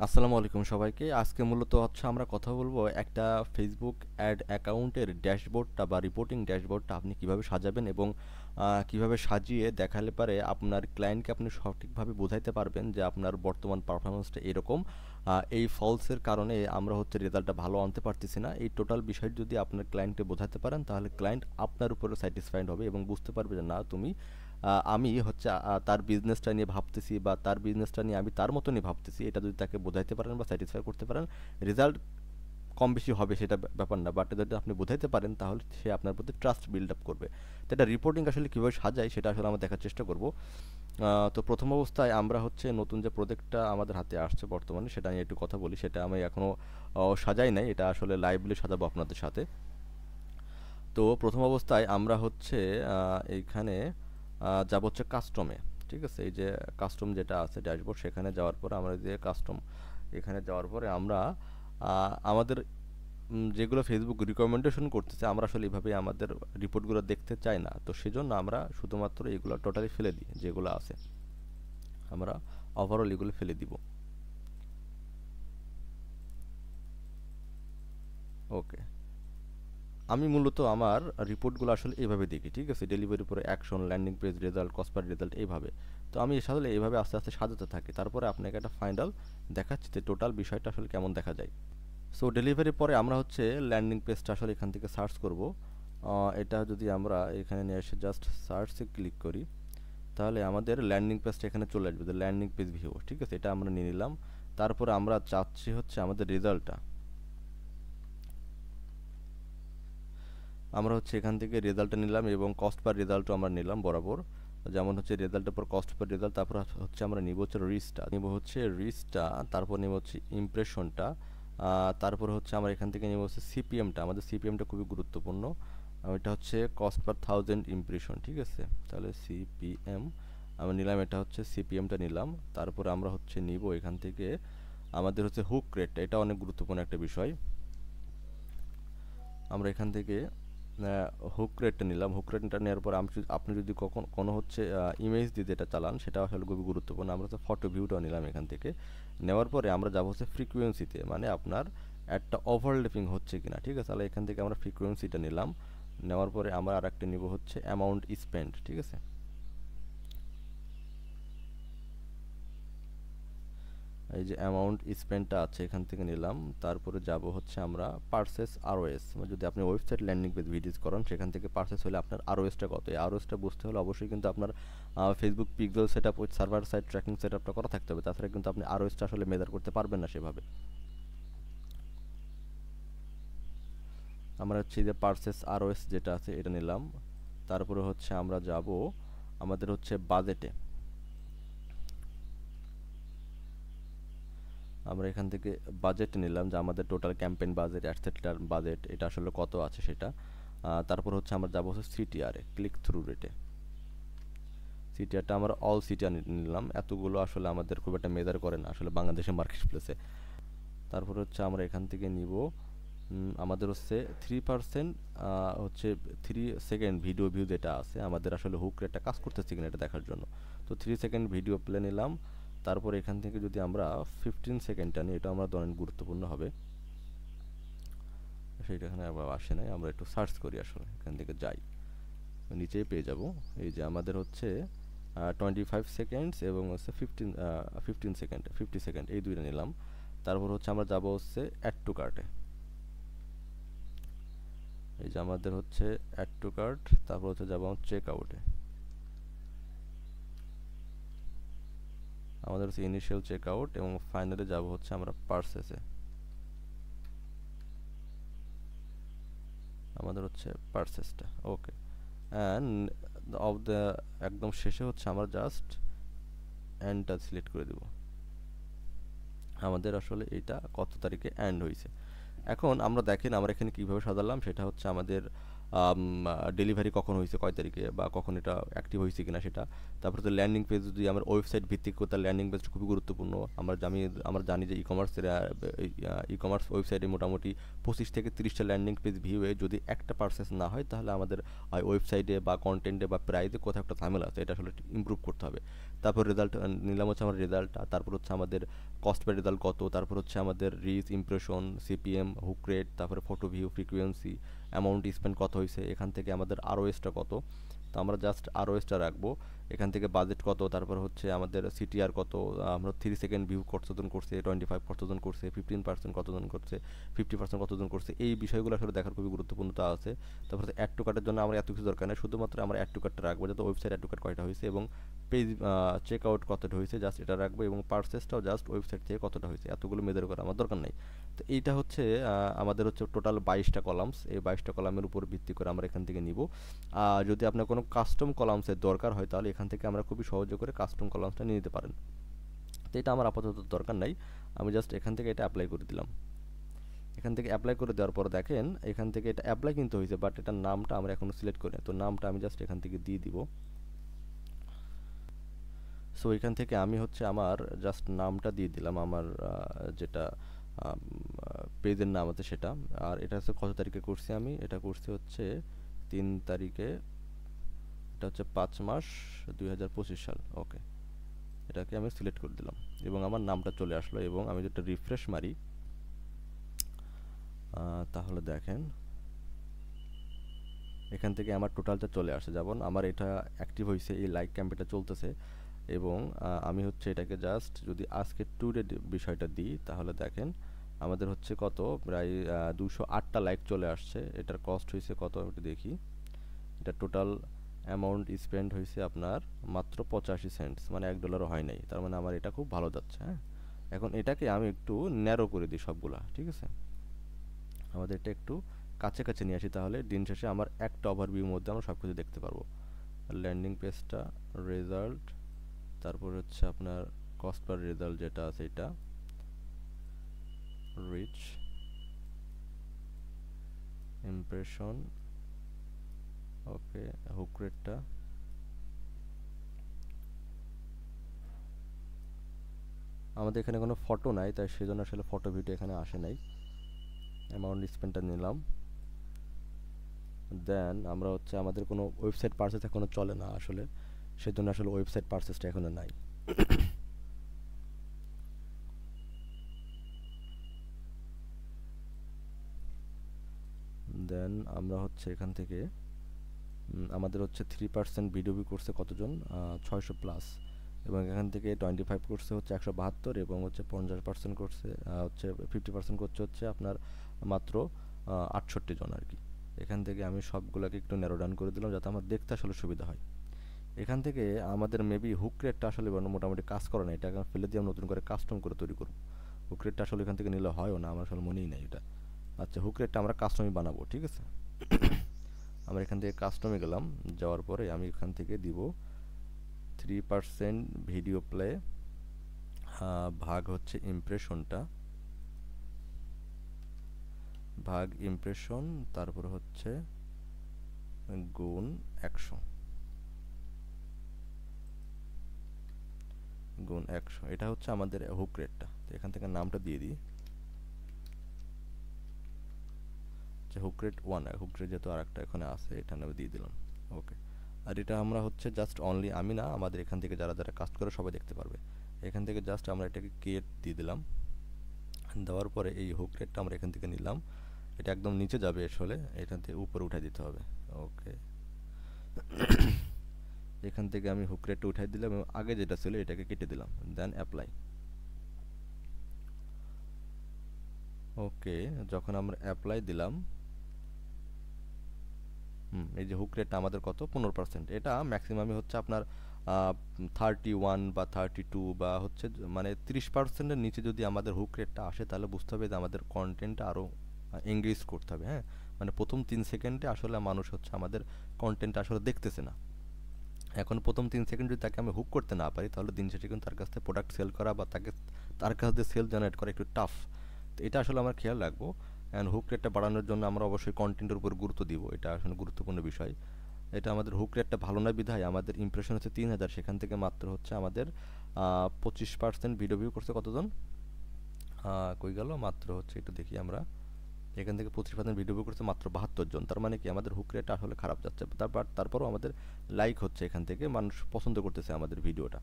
আসসালামু আলাইকুম সবাইকে। আজকে মূলত হচ্ছে আমরা কথা বলবো একটা ফেসবুক অ্যাড অ্যাকাউন্টের ড্যাশবোর্ডটা বা রিপোর্টিং ড্যাশবোর্ডটা আপনি কিভাবে সাজাবেন এবং কিভাবে সাজিয়ে দেখালে পারে আপনার ক্লায়েন্টকে আপনি সঠিকভাবে বোঝাইতে পারবেন যে আপনার বর্তমান পারফরমেন্সটা এরকম। এই ফলসের কারণে আমরা হচ্ছে রেজাল্টটা ভালো আনতে পারতেছি না। এই টোটাল বিষয়টা যদি আপনার ক্লায়েন্টকে বোঝাতে পারেন তাহলে ক্লায়েন্ট আপনার উপরে স্যাটিসফাইড হবে এবং বুঝতে পারবে যে না তুমি আমি হচ্ছে তার বিজনেসটা নিয়ে ভাবতেছি বা তার বিজনেসটা নিয়ে আমি তার মতনই ভাবতেছি। এটা যদি তাকে বোঝাইতে পারেন বা স্যাটিসফাই করতে পারেন, রেজাল্ট কম বেশি হবে সেটা ব্যাপার না, বাট যদি আপনি বোঝাইতে পারেন তাহলে সে আপনার প্রতি ট্রাস্ট বিল্ড আপ করবে। তো এটা রিপোর্টিং আসলে কীভাবে সাজাই সেটা আসলে আমরা দেখার চেষ্টা করব। তো প্রথম অবস্থায় আমরা হচ্ছে নতুন যে প্রজেক্টটা আমাদের হাতে আসছে বর্তমানে সেটা নিয়ে একটু কথা বলি। সেটা আমি এখনও সাজাই নাই, এটা আসলে লাইভলি সাজাবো আপনাদের সাথে। তো প্রথম অবস্থায় আমরা হচ্ছে এইখানে যাব হচ্ছে কাস্টমে। ঠিক আছে, এই যে কাস্টম যেটা আছে ড্যাশবোর্ড, সেখানে যাওয়ার পরে আমরা যে কাস্টম এখানে যাওয়ার পরে আমরা আমাদের যেগুলো ফেসবুক রিকমেন্ডেশন করতেছে আমরা আসলে এইভাবে আমাদের রিপোর্টগুলো দেখতে চাই না। তো সেজন্য আমরা শুধুমাত্র এগুলো টোটালি ফেলে দিই, যেগুলো আছে আমরা ওভারঅল এগুলো ফেলে দিব। ওকে, আমি মূলত আমার রিপোর্টগুলো আসলে এইভাবে দেখি। ঠিক আছে, ডেলিভারির উপরে action, landing page, result, cost per result, এইভাবে। তো আমি আসলে এইভাবে আস্তে আস্তে সাজাতে থাকি, তারপরে আপনাকে একটা ফাইনাল দেখাচ্ছি যে টোটাল বিষয়টা আসলে কেমন দেখা যায়। সো ডেলিভারির পরে আমরা হচ্ছে ল্যান্ডিং পেজটা আসলে এখান থেকে সার্চ করব। এটা যদি আমরা এখানে নিয়ে এসে জাস্ট সার্চে ক্লিক করি তাহলে আমাদের ল্যান্ডিং পেজটা এখানে চলে আসবে, যে ল্যান্ডিং পেজ ভিউ। ঠিক আছে, এটা আমরা নিয়ে নিলাম। তারপরে আমরা চাচ্ছি হচ্ছে আমাদের রেজাল্টটা, আমরা হচ্ছে এখান থেকে রেজাল্টটা নিলাম এবং কস্ট পার রেজাল্টও আমরা নিলাম বরাবর। যেমন হচ্ছে রেজাল্টের পর কস্ট পার রেজাল্ট, তারপর হচ্ছে আমরা নিব হচ্ছে রিচটা, তারপর নিব হচ্ছে ইমপ্রেশনটা, তারপর হচ্ছে আমরা এখান থেকে নিব হচ্ছে সিপিএমটা। আমাদের সিপিএমটা খুবই গুরুত্বপূর্ণ। এটা হচ্ছে কস্ট পার 1000 ইমপ্রেশন। ঠিক আছে, তাহলে সিপিএম আমরা নিলাম, এটা হচ্ছে সিপিএমটা নিলাম। তারপরে আমরা হচ্ছে নিব এখান থেকে আমাদের হচ্ছে হুক রেট, এটা অনেক গুরুত্বপূর্ণ একটা বিষয়। আমরা এখান থেকে হুক রেটটা নিলাম। হুক রেটটা নেওয়ার পর আপনি যদি কখন কোনো হচ্ছে ইমেজ দিয়ে যেটা চালান সেটা আসলে খুবই গুরুত্বপূর্ণ। আমরা হচ্ছে ফটো ভিউটাও নিলাম এখান থেকে। নেওয়ার পরে আমরা যাবো হচ্ছে ফ্রিকোয়েন্সিতে, মানে আপনার একটা ওভারল্যাপিং হচ্ছে কিনা। ঠিক আছে, তাহলে এখান থেকে আমরা ফ্রিকোয়েন্সিটা নিলাম। নেওয়ার পরে আমরা আরেকটা নিব হচ্ছে অ্যামাউন্ট স্পেন্ড। ঠিক আছে, এই যে অ্যামাউন্ট স্পেন্ডটা আছে এখান থেকে নিলাম। তারপরে যাব হচ্ছে আমরা পারচেস আরওএস, যদি আপনি ওয়েবসাইট ল্যান্ডিং পেজ ভিজিট করেন সেখান থেকে পারচেস হলে আপনার আরওএসটা কত। এই আরওএসটা বুঝতে হলে অবশ্যই কিন্তু আপনার Facebook pixel set up with server side tracking set আপটা করা থাকতে হবে, তাছাড়া কিন্তু আপনি আরওএসটা আসলে মেজার করতে পারবেন না সেভাবে। আমরা হচ্ছে যে পারচেস আরওএস যেটা আছে এটা নিলাম। তারপরে হচ্ছে আমরা যাব আমাদের হচ্ছে বাজেটে। আমরা এখান থেকে বাজেট নিলাম, যে আমাদের টোটাল ক্যাম্পেইন বাজেট, অ্যাডসেট্রার বাজেট এটা আসলে কত আছে সেটা। তারপর হচ্ছে আমরা যাবো হচ্ছে সিটিআরে, ক্লিক থ্রু রেটে। সিটিআরটা আমরা অল সিটিআর নিলাম, এতগুলো আসলে আমাদের খুব একটা মেজার করে না আসলে বাংলাদেশের মার্কেট প্লেসে। তারপর হচ্ছে আমরা এখান থেকে নিব আমাদের হচ্ছে 3% হচ্ছে 3 সেকেন্ড ভিডিও ভিউ যেটা আছে, আমাদের আসলে হুক রেটটা কাজ করতেছে কিনা এটা দেখার জন্য। তো 3 সেকেন্ড ভিডিও প্লে নিলাম। তারপর এখান থেকে যদি আমরা 15 সেকেন্ডটা নিই, এটা আমরা ধরেন গুরুত্বপূর্ণ হবে। সেটা এখানে আবার আসে নাই, আমরা একটু সার্চ করি, আসলে এখান থেকে যাই, নিচেই পেয়ে যাব। এই যে আমাদের হচ্ছে 25 সেকেন্ডস এবং হচ্ছে 15 সেকেন্ড, 50 সেকেন্ড, এই দুইটা নিলাম। তারপর হচ্ছে আমরা যাব হচ্ছে অ্যাড টু কার্টে। এই যে আমাদের হচ্ছে অ্যাড টু কার্ট, তারপর হচ্ছে যাব চেক আউটে। আমাদের হচ্ছে ইনিশিয়াল চেক আউট এবং ফাইনালে যাব হচ্ছে আমরা পারচেসে। আমাদের হচ্ছে পারচেসটা ওকে। অ্যান্ড অফ দ্য একদম শেষে হচ্ছে আমরা জাস্ট এন্ডটা সিলেক্ট করে দেব। আমাদের আসলে এইটা কত তারিখে এন্ড হয়েছে। এখন আমরা দেখেন আমরা এখানে কিভাবে সাজালাম, সেটা হচ্ছে আমাদের ডেলিভারি কখন হয়েছে, কয় তারিখে, বা কখন এটা অ্যাক্টিভ হয়েছে কিনা সেটা। তারপরে তো ল্যান্ডিং পেজ, যদি আমার ওয়েবসাইট ভিত্তিক তার ল্যান্ডিং পেজটা খুবই গুরুত্বপূর্ণ। আমরা জানি যে ই কমার্স ওয়েবসাইটে মোটামুটি 25 থেকে 30টা ল্যান্ডিং পেজ ভিউয়ে যদি একটা পারচেস না হয়, তাহলে আমাদের ওয়েবসাইটে বা কন্টেন্টে বা প্রাইসে কোথাও একটা ঝামেলা আছে, এটা আসলে ইমপ্রুভ করতে হবে। তারপর রেজাল্ট নিলাম হচ্ছে আমার রেজাল্টটা, তারপর হচ্ছে আমাদের কস্ট পার রেজাল্ট কত, তারপর হচ্ছে আমাদের reach, impression, CPM, hook rate, তারপরে photo view, frequency, amount spend কত হয়েছে, এখান থেকে আমাদের আরওএসটা কত। তো আমরা জাস্ট আরওএসটা রাখবো। এখান থেকে বাজেট কত, তারপর হচ্ছে আমাদের সিটিআর কত, আমরা 3 সেকেন্ড ভিউ কতজন করছে, 25 কতজন করছে, 15% কতজন করছে, 50% কতজন করছে, এই বিষয়গুলো আসলে দেখার খুবই গুরুত্বপূর্ণতা আছে। তারপর অ্যাড টু কার্টের জন্য আমরা এত কিছু দরকার নেই, শুধুমাত্র আমরা অ্যাড টু কার্টটা রাখবো, যাতে ওয়েবসাইট অ্যাড টু কার্ট কয়টা হয়েছে এবং পেজ চেক আউট কতটা হয়েছে, জাস্ট এটা রাখবো, এবং পারচেসটাও জাস্ট ওয়েবসাইট থেকে কতটা হয়েছে, এতগুলো মেজার করা আমার দরকার নাই। তো এইটা হচ্ছে আমাদের হচ্ছে টোটাল 22টা কলামস। এই 22টা কলামের উপর ভিত্তি করে আমরা এখান থেকে নিব। যদি আপনার কোনো কাস্টম কলামসের দরকার হয়, তাহলে এখান থেকে আমরা খুবই সহজে করে কাস্টম কলামসটা নিয়ে নিতে পারেন। তো এটা আমার আপাতত দরকার নাই, আমি জাস্ট এখান থেকে এটা অ্যাপ্লাই করে দিলাম। এখান থেকে অ্যাপ্লাই করে দেওয়ার পর দেখেন এখান থেকে এটা অ্যাপ্লাই কিন্তু হয়েছে, বাট এটার নামটা আমরা এখনও সিলেক্ট করি না। তো নামটা আমি জাস্ট এখান থেকে দিয়ে দিব। সো এখান থেকে আমি হচ্ছে আমার জাস্ট নামটা দিয়ে দিলাম, আমার যেটা পেজের নাম আছে সেটা। আর এটা হচ্ছে কত তারিখে করছি, আমি এটা করছি হচ্ছে 3 তারিখে, এটা হচ্ছে 5 মাস 2025 সাল। ওকে, এটাকে আমি সিলেক্ট করে দিলাম এবং আমার নামটা চলে আসলো। এবং আমি যেটা রিফ্রেশ মারি, তাহলে দেখেন এখান থেকে আমার টোটালটা চলে আসে। যেমন আমার এটা অ্যাক্টিভ হয়েছে, এই লাইক ক্যাম্পেইনটা চলতেছে, এবং আমি হচ্ছে এটাকে জাস্ট যদি আজকে টুডে বিষয়টা দিই, তাহলে দেখেন আমাদের হচ্ছে কত, প্রায় 208টা লাইক চলে আসছে। এটার কস্ট হয়েছে কত একটু দেখি। এটা টোটাল অ্যামাউন্ট স্পেন্ড হয়েছে আপনার মাত্র 85 সেন্টস, মানে $1 হয় নাই। তার মানে আমার এটা খুব ভালো যাচ্ছে। হ্যাঁ, এখন এটাকে আমি একটু ন্যারো করে দিই সবগুলা, ঠিক আছে। আমাদের এটা একটু কাছে কাছে নিয়ে আসি, তাহলে দিন শেষে আমার একটা ওভারভিউর মধ্যে আমরা সব কিছু দেখতে পারবো। ল্যান্ডিং পেজটা, রেজাল্ট, তারপর হচ্ছে আপনার কস্ট পার রেজাল্ট যেটা আছে এটা, রিচ, ইমপ্রেশন, ওকে, হুক রেটটা, আমাদের এখানে কোনো ফটো নাই, তাই সেজন্য আসলে ফটো ভিডিও এখানে আসে নাই। অ্যামাউন্ট স্পেন্ডটা নিলাম। দেন আমরা হচ্ছে আমাদের কোনো ওয়েবসাইট পারচেস এখনো চলে না আসলে, সেজন্য আসলে ওয়েবসাইট পারচেসটা এখনো নাই। দেন আমরা হচ্ছে এখান থেকে আমাদের হচ্ছে 3% ভিডিও ভিউ করছে কতজন, 600+, এবং এখান থেকে 25 করছে হচ্ছে 172, এবং হচ্ছে 50% করছে হচ্ছে 50% করছে হচ্ছে আপনার মাত্র 68 জন আর কি। এখান থেকে আমি সবগুলোকে একটু ন্যারো ডাউন করে দিলাম, যাতে আমার দেখতে আসলে সুবিধা হয়। এখান থেকে আমাদের মেবি হুক রেটটা আসলে মোটামুটি কাজ করে না, এটা ফেলে দিয়ে আমরা নতুন করে কাস্টম করে তৈরি করব। হুক রেটটা আসলে এখান থেকে নিলে হয়ও না, আমার আসলে মনেই নেই এটা। আচ্ছা, হুক রেটটা আমরা কাস্টমই বানাবো, ঠিক আছে। আমরা এখান থেকে কাস্টমে গেলাম, যাওয়ার পরে আমি এখান থেকে দিব 3% ভিডিও প্লে ভাগ হচ্ছে ইমপ্রেশনটা, ভাগ ইমপ্রেশন, তারপর হচ্ছে গুণ 100, গুণ 100, এটা হচ্ছে আমাদের হুক রেটটা। তো এখান থেকে নামটা দিয়ে দিই যে হুক রেট 1, হুক রেট যেহেতু আরেকটা এখানে আছে এটা আমি দিয়ে দিলাম। ওকে, আর এটা আমরা হচ্ছে জাস্ট অনলি আমি না, আমাদের এখান থেকে যারা যারা কাজ করে সবাই দেখতে পারবে। এখান থেকে জাস্ট আমরা এটাকে ক্রিয়েট দিয়ে দিলাম। দেওয়ার পরে এই হুক রেটটা আমরা এখান থেকে নিলাম, এটা একদম নিচে যাবে আসলে, এখান থেকে উপরে উঠাই দিতে হবে। ওকে, এখান থেকে আমি হুক রেটটা উঠাই দিলাম এবং আগে যেটা ছিল এটাকে কেটে দিলাম, দেন অ্যাপ্লাই। ওকে, যখন আমরা অ্যাপ্লাই দিলাম, এই যে হুক রেটটা আমাদের কত, 15%। এটা ম্যাক্সিমামই হচ্ছে আপনার 31 বা 32 বা হচ্ছে মানে 30%-এর নিচে যদি আমাদের হুক রেটটা আসে, তাহলে বুঝতে হবে যে আমাদের কন্টেন্টটা আরও এঙ্গেজ করতে হবে। হ্যাঁ, মানে প্রথম 3 সেকেন্ডে আসলে মানুষ হচ্ছে আমাদের কন্টেন্টটা আসলে দেখতেছে না। এখন প্রথম 3 সেকেন্ড যদি তাকে আমি হুক করতে না পারি, তাহলে দিন শেষে কিন্তু তার কাছ থেকে প্রোডাক্ট সেল করা বা তার কাছ দিয়ে সেল জেনারেট করা একটু টাফ। তো এটা আসলে আমরা খেয়াল রাখবো। অ্যান্ড হুক রেটটা বাড়ানোর জন্য আমরা অবশ্যই কন্টেন্টের উপর গুরুত্ব দিব, এটা আসলে গুরুত্বপূর্ণ বিষয়। এটা আমাদের হুক রেটটা ভালো না বিধায় আমাদের ইমপ্রেশন হচ্ছে 3000, সেখান থেকে মাত্র হচ্ছে আমাদের 25% ভিডিও ভিউ করছে কতজন, কই গেল, মাত্র হচ্ছে একটু দেখি আমরা, এখান থেকে 25% ভিডিও ভিউ করছে মাত্র 72 জন। তার মানে কি আমাদের হুক রেট আসলে খারাপ যাচ্ছে, তারপরও আমাদের লাইক হচ্ছে, এখান থেকে মানুষ পছন্দ করতেছে আমাদের ভিডিওটা,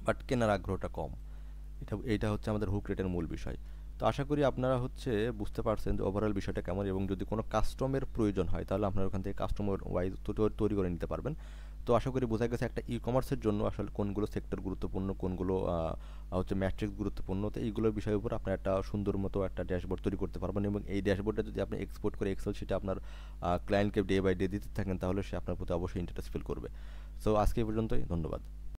বাট কেনার আগ্রহটা কম। এইটা হচ্ছে আমাদের হুক রেটের মূল বিষয়। তো আশা করি আপনারা হচ্ছে বুঝতে পারছেন যে ওভারঅল বিষয়টা কেমন, এবং যদি কোনো কাস্টমের প্রয়োজন হয় তাহলে আপনারা ওখান থেকে কাস্টমার ওয়াইজ তৈরি করে নিতে পারবেন। তো আশা করি বোঝা গেছে একটা ই কমার্সের জন্য আসলে কোনগুলো সেক্টর গুরুত্বপূর্ণ, কোনগুলো হচ্ছে ম্যাট্রিক্স গুরুত্বপূর্ণ। তো এইগুলোর বিষয়ের উপর আপনার একটা সুন্দর মতো একটা ড্যাশবোর্ড তৈরি করতে পারবেন, এবং এই ড্যাশবোর্ডটা যদি আপনি এক্সপোর্ট করে এক্সেল শিটে আপনার ক্লায়েন্টকে ডে বাই ডে দিতে থাকেন তাহলে সে আপনার প্রতি অবশ্যই ইন্টারেস্ট ফিল করবে। সো আজকে এই পর্যন্তই, ধন্যবাদ।